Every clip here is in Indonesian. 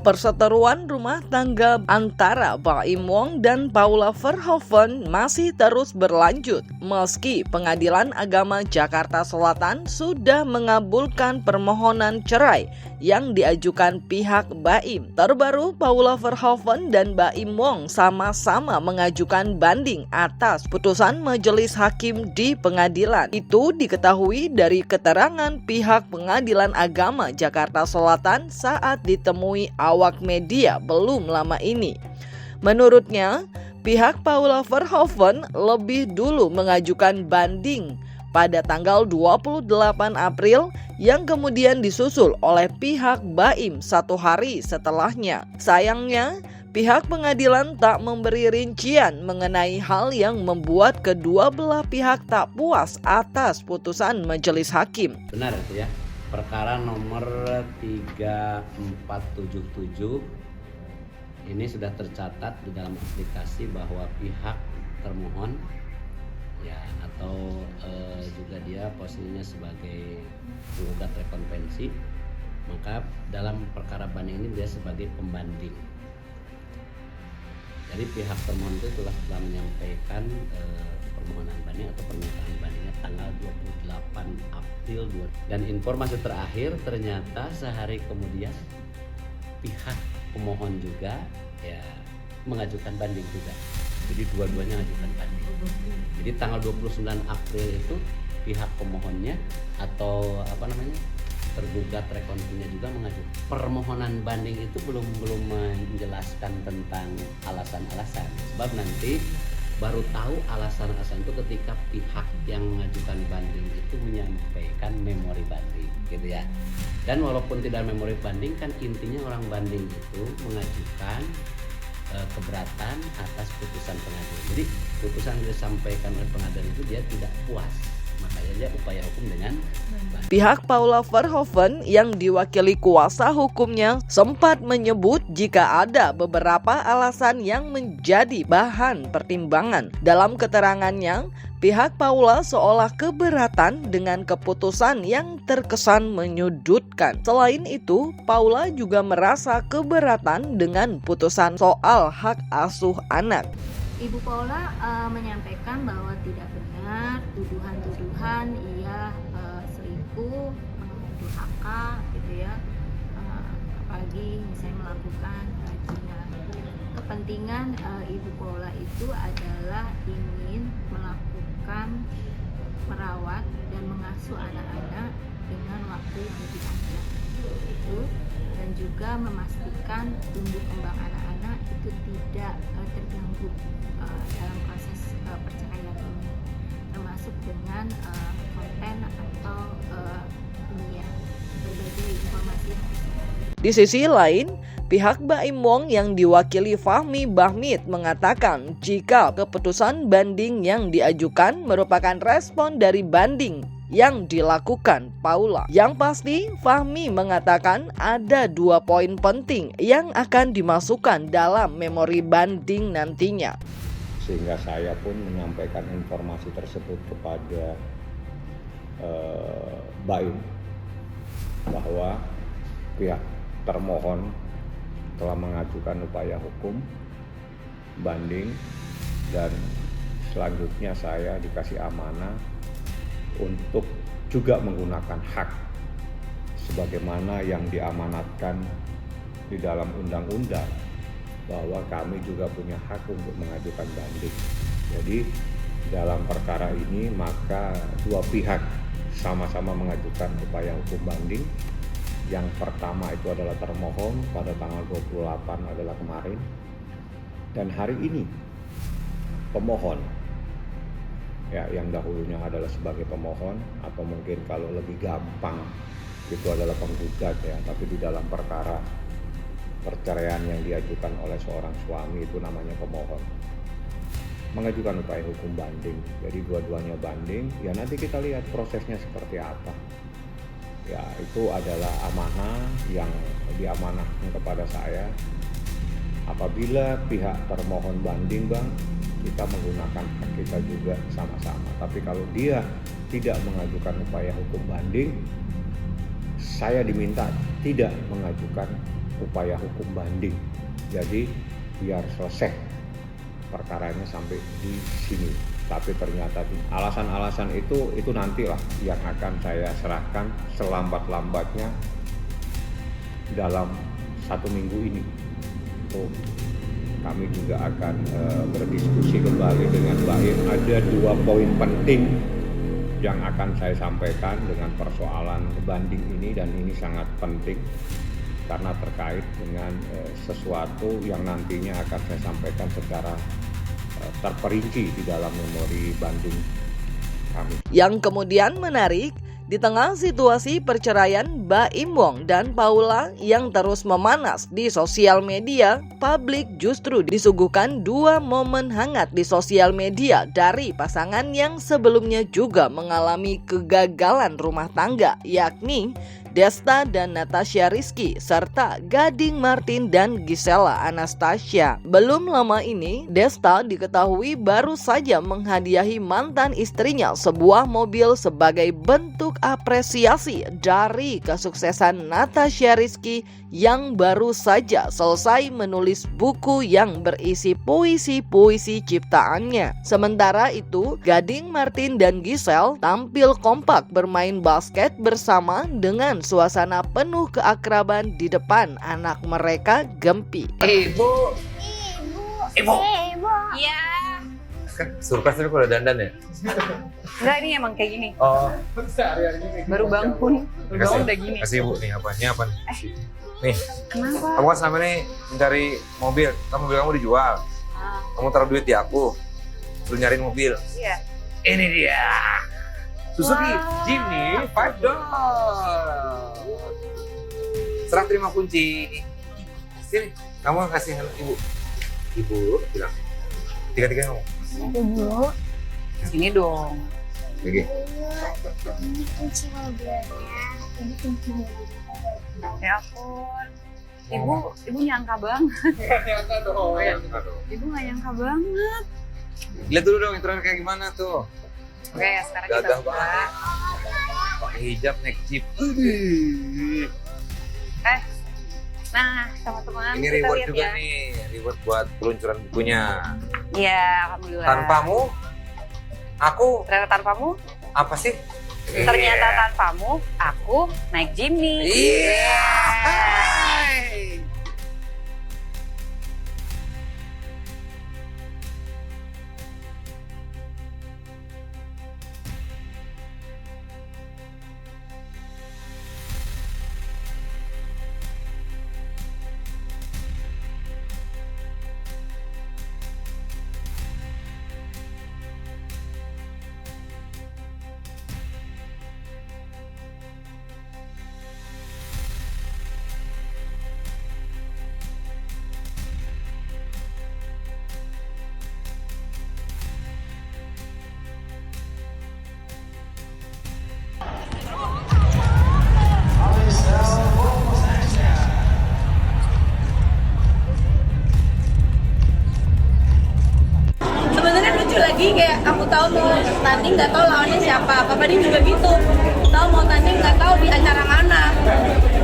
Perseteruan rumah tangga antara Baim Wong dan Paula Verhoeven masih terus berlanjut meski Pengadilan Agama Jakarta Selatan sudah mengabulkan permohonan cerai yang diajukan pihak Baim. Terbaru, Paula Verhoeven dan Baim Wong sama-sama mengajukan banding atas putusan majelis hakim di pengadilan. Itu diketahui dari keterangan pihak Pengadilan Agama Jakarta Selatan saat ditemui awak media belum lama ini. Menurutnya, pihak Paula Verhoeven lebih dulu mengajukan banding pada tanggal 28 April yang kemudian disusul oleh pihak Baim 1 hari setelahnya. Sayangnya, pihak pengadilan tak memberi rincian mengenai hal yang membuat kedua belah pihak tak puas atas putusan majelis hakim. Benar itu ya. Perkara nomor 3477 ini sudah tercatat di dalam aplikasi bahwa pihak termohon ya atau juga dia posisinya sebagai penggugat rekonvensi, maka dalam perkara banding ini dia sebagai pembanding. Jadi pihak termohon itu telah menyampaikan permohonan banding atau pernyataan bandingnya tanggal 28 April 2000. Dan informasi terakhir ternyata sehari kemudian pihak pemohon juga ya mengajukan banding juga. Jadi dua-duanya mengajukan banding. Jadi tanggal 29 April itu pihak pemohonnya atau tergugat rekonvensinya juga mengajukan. Permohonan banding itu belum menjelaskan tentang alasan-alasan. Sebab nanti baru tahu alasan-alasan itu ketika pihak yang mengajukan banding itu menyampaikan memori banding gitu ya. Dan walaupun tidak memori banding, kan intinya orang banding itu mengajukan keberatan atas putusan pengadilan. Jadi putusan yang disampaikan oleh pengadilan itu dia tidak puas, makanya dia upaya hukum dengan banding. Pihak Paula Verhoeven yang diwakili kuasa hukumnya sempat menyebut jika ada beberapa alasan yang menjadi bahan pertimbangan. Dalam keterangannya, pihak Paula seolah keberatan dengan keputusan yang terkesan menyudutkan. Selain itu, Paula juga merasa keberatan dengan putusan soal hak asuh anak. Ibu Paula menyampaikan bahwa tidak benar tuduhan-tuduhan ia selingkuh, durhaka gitu ya, apalagi misalnya melakukan zina. Kepentingan Ibu Paula itu adalah ingin melakukan merawat dan mengasuh anak-anak dengan waktu yang lebih panjang itu, dan juga memastikan tumbuh kembang anak-anak itu tidak terganggu dalam proses perceraian ini, termasuk dengan konten atau berbagai informasi yang Di sisi lain, pihak Baim Wong yang diwakili Fahmi Bahmid mengatakan jika keputusan banding yang diajukan merupakan respon dari banding yang dilakukan Paula. Yang pasti, Fahmi mengatakan ada 2 poin penting yang akan dimasukkan dalam memori banding nantinya. Sehingga saya pun menyampaikan informasi tersebut kepada Baim bahwa pihak termohon telah mengajukan upaya hukum banding, dan selanjutnya saya dikasih amanah untuk juga menggunakan hak sebagaimana yang diamanatkan di dalam undang-undang, bahwa kami juga punya hak untuk mengajukan banding. Jadi dalam perkara ini maka dua pihak sama-sama mengajukan upaya hukum banding. Yang pertama itu adalah termohon pada tanggal 28 adalah kemarin, dan hari ini pemohon ya, yang dahulunya adalah sebagai pemohon atau mungkin kalau lebih gampang itu adalah penggugat ya, tapi di dalam perkara perceraian yang diajukan oleh seorang suami itu namanya pemohon, mengajukan upaya hukum banding. Jadi dua-duanya banding, ya nanti kita lihat prosesnya seperti apa. Ya itu adalah amanah yang diamanahkan kepada saya. Apabila pihak termohon banding bang, kita menggunakan hak kita juga sama-sama. Tapi kalau dia tidak mengajukan upaya hukum banding, saya diminta tidak mengajukan upaya hukum banding. Jadi biar selesai perkaranya sampai di sini. Tapi ternyata alasan-alasan itu nantilah yang akan saya serahkan selambat-lambatnya dalam 1 minggu ini. Kami juga akan berdiskusi kembali dengan Mbak Im. Ada 2 poin penting yang akan saya sampaikan dengan persoalan banding ini, dan ini sangat penting karena terkait dengan sesuatu yang nantinya akan saya sampaikan secara terperinci di dalam memori banding kami. Yang kemudian menarik, di tengah situasi perceraian Baim Wong dan Paula yang terus memanas di sosial media, publik justru disuguhkan 2 momen hangat di sosial media dari pasangan yang sebelumnya juga mengalami kegagalan rumah tangga, yakni Desta dan Natasha Rizky, serta Gading Martin dan Gisela Anastasia. Belum lama ini, Desta diketahui baru saja menghadiahi mantan istrinya sebuah mobil sebagai bentuk apresiasi dari kesuksesan Natasha Rizky yang baru saja selesai menulis buku yang berisi puisi-puisi ciptaannya. Sementara itu, Gading Martin dan Giselle tampil kompak bermain basket bersama dengan suasana penuh keakraban di depan anak mereka, Gempi. Ibu. Iya. Surprise tapi kalau dandan ya? Enggak, ini emang kayak gini. Oh. Baru bangun udah gini. Kasih ibu nih apa? Ini apa nih? Nih. Kenapa? Kamu kan selama ini mencari mobil. Mobil kamu dijual. Kamu taruh duit di aku. Lu nyariin mobil. Iya. Ini dia. Suzuki Wow. Jimny 5 door. Serah terima kunci. Sini, kamu kasih ibu. Ibu bilang. Tiga-tiga ngomong. Ibu, Sini dong. Lagi. ini kunci mobilnya. Ini kunci mobilnya. Ya ampun. Ibu nyangka banget. Ibu gak nyangka banget. Lihat dulu dong intronya kayak gimana tuh. Oke, sekarang kita Gagah buka. banget. Pakai hijab naik jeep. Nah, teman-teman, Ini kita reward lihat juga ya. nih, reward buat peluncuran bukunya. Iya, alhamdulillah. Tanpamu, aku Ternyata tanpamu, apa sih? ternyata tanpamu, aku naik Jimny. Iya. Sebenarnya lucu lagi, kayak aku tahu mau tanding nggak tahu lawannya siapa. Papa dia juga gitu, tahu mau tanding nggak tahu di acara mana.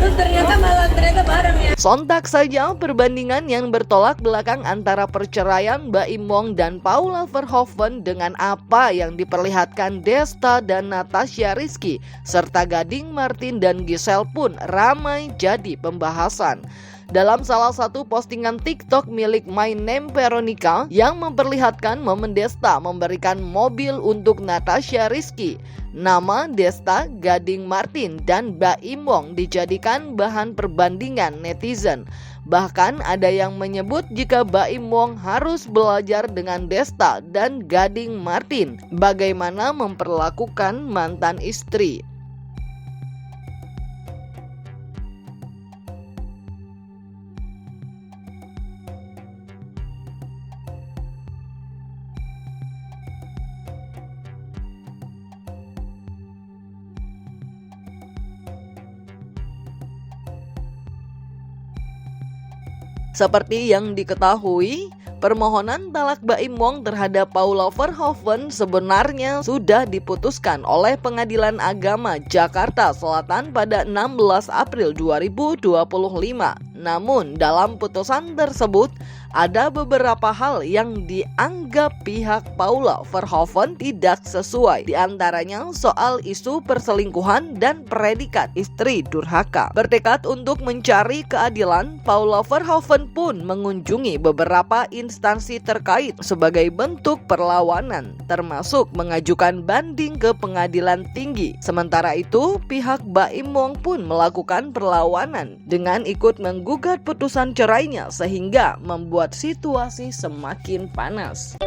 Terus ternyata bareng ya. Sontak saja perbandingan yang bertolak belakang antara perceraian Baim Wong dan Paula Verhoeven dengan apa yang diperlihatkan Desta dan Natasha Rizky serta Gading Martin dan Giselle pun ramai jadi pembahasan. Dalam salah satu postingan TikTok milik My Name Veronica yang memperlihatkan momen Desta memberikan mobil untuk Natasha Rizky, nama Desta, Gading Martin, dan Baim Wong dijadikan bahan perbandingan netizen. Bahkan ada yang menyebut jika Baim Wong harus belajar dengan Desta dan Gading Martin bagaimana memperlakukan mantan istri. Seperti yang diketahui, permohonan talak Baim Wong terhadap Paula Verhoeven sebenarnya sudah diputuskan oleh Pengadilan Agama Jakarta Selatan pada 16 April 2025. Namun dalam putusan tersebut ada beberapa hal yang dianggap pihak Paula Verhoeven tidak sesuai. Di antaranya soal isu perselingkuhan dan predikat istri durhaka. Bertekad untuk mencari keadilan, Paula Verhoeven pun mengunjungi beberapa instansi terkait sebagai bentuk perlawanan, termasuk mengajukan banding ke pengadilan tinggi. Sementara itu, pihak Baim Wong pun melakukan perlawanan dengan ikut menggugat putusan cerainya sehingga membuat situasi semakin panas.